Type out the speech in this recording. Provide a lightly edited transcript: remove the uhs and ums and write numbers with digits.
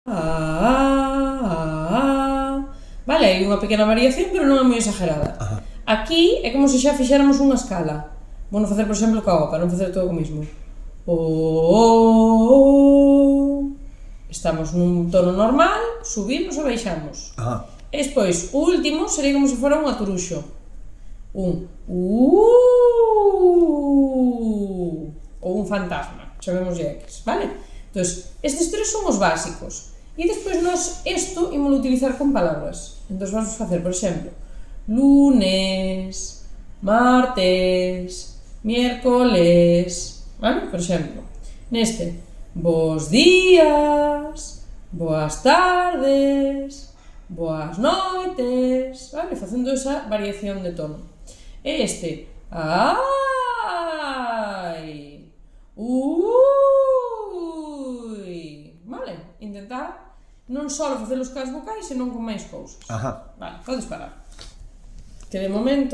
Vale, hai unha pequena variación, pero non é moi exagerada. Aquí é como se xa fixéramos unha escala. Vou non facer, por exemplo, ca O, para non facer todo o mismo. Estamos nun tono normal, subimos e baixamos. E despois, o último sería como se fora un aturuxo. Un ou un fantasma, chamémoslle X, vale? Entón, estes tres son os básicos. E despois nós isto ímolo utilizar con palabras. Entón vamos facer, por exemplo, lunes, martes, miércoles, vale? Por exemplo, neste, bos días, boas tardes, boas noites, vale? Facendo esa variación de tono. E este, ai, vale? Intentar non só facer os cas vocais, senón con máis cousas. Vale, podes parar. Que de momento